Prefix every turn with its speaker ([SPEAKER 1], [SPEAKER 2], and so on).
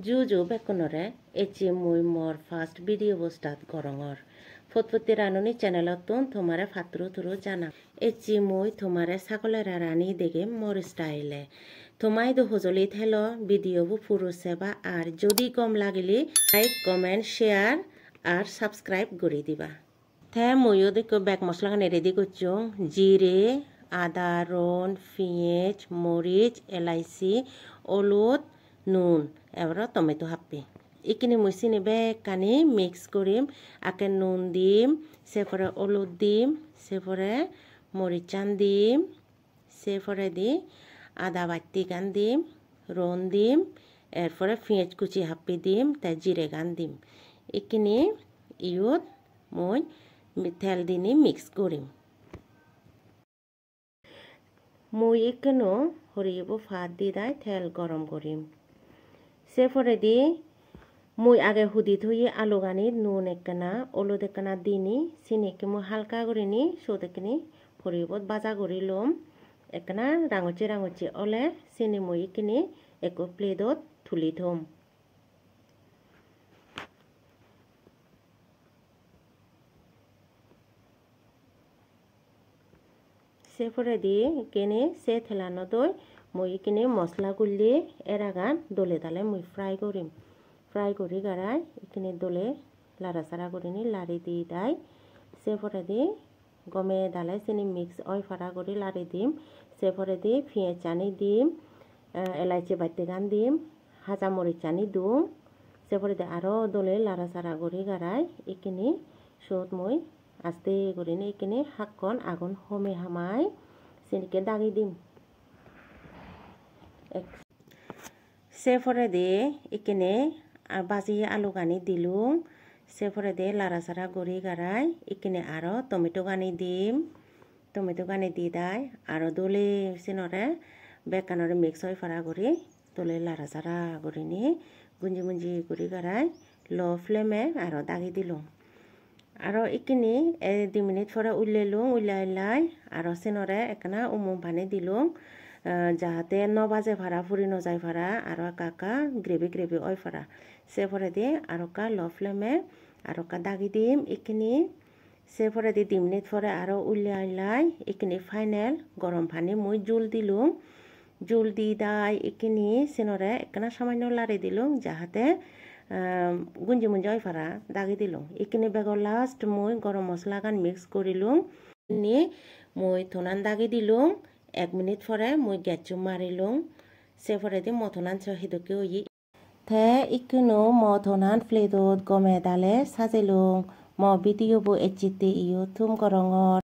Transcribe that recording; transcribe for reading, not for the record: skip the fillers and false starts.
[SPEAKER 1] Juju bekonore echi mui mor first video bo start gorongor. Fotfoti ranoni channelotun tomare fatru turu jana. Echi mui tomare sakolera rani dege mor style. Tomai do hojoli thelo video bo puru seba ar jodi kom lagili like comment share are subscribe করে দিবা তে মইও দেখো back মশলা খানে ready করছো জিরে আদা রন পেঁয়াজ মরিচ এলাইচি হলুদ নুন এবার টমেটো হাপি ইকিনি মই চিনি বেক কানি মিক্স করিম আকে নুন দিম সেপরে হলুদ দিম সেপরে মরিচান দিম সেপরে দি আদা বাটি গান দিম রন দিম এরপরে পেঁয়াজ কুচি হাপি দিম তাই জিরে গান দিম ইকিনি ইয়ত মই তেল দিনি মিক্স করিম মই ইকনো হরিব ফাত দি দাই তেল গরম করিম সেপরে দি মই আগে হুদি থই আলু গানি নুন একনা হলুদ একনা দিনি চিনিকে মই হালকা করিনি সোদেকনি হরিবত বাজা করি লম একনা রাঙচি ওলে চিনি মই ইকিনি এক প্লেটত তুলি থম সেপরে দিয়ে কেনে সে থেলানো দই মই কিনে মশলা গুলি এরাগান দলে দালে মই ফ্রাই করিম ফ্রাই করি গাড়াই এখানে দলে লাড়া সারা করিনি লাড়ি দিয়ে দাই সেপরে দিয়ে গমে দালে চিনি মিক্স অয় ফাড়া করি লাড়ি দিম সেপরে দিয়ে পেঁয়াজ চানি দিম এলাইচি বাটি গান দিম হাজা মরিচ চানি দুম সেপরে দিয়ে আরও দলে লাড়া সারা করি গাড়াই এখানে সত মই আস্তে করিনি এখানে হাক্কন আগুন হমে হামাই সেদিকে দাগি দিম সেপরে দিয়ে এখানে বাজি আলু গানি দিলুম সেপরে দিয়ে লাড়া সারা গড়ি গাড়াই এখানে আরও টমেটো গানি দিম টমেটো গানি দি দাই আরও দলে সিনরে বেকানরে মিক্স হয়ে ফাড়া করি দলে লাড়া সারা করিনি গুঞ্জি গুঞ্জি করি গাড়াই লো ফ্লেমে আরও দাগি দিলুম আরও ইকিনি 2 মিনিট পরে উল্লাইলুম উল্লাই আরও সিনরে একনা উমুম পানি দিলুম যাহাতে নবাজে ফাড়া ফুরি নজাই ফাড়া আরও কাকা গ্রেভি অয় ফাড়া সেপরে দিয়ে আরও কা লো ফ্লেমে আরও কা দাগি দিম ইকিনি সেপরে দিয়ে 2 মিনিট পরে আরও উল্লাই ইকিনি ফাইনাল গরম পানি মই জুল দিলুম জুল দি দাই ইকিনি সিনরে একনা সামান্য লাড়ি দিলুম যাহাতে গুঞ্জি মুঞ্জি অয় ফাড়া দাগি দিলুম ইকিনি বেগর লাস্ট মই গরম মশলা গান মিক্স করিলুম নি মই থনান দাগি দিলুম 1 মিনিট পরে মই গ্যাচু মারিলুম সেপরে দি মথনান সহিদকে ওই তে ইকনো মথনান প্লেটত গমে দালে সাজিলুম ম ভিডিও বো এচিতে ইউ থুম করঙর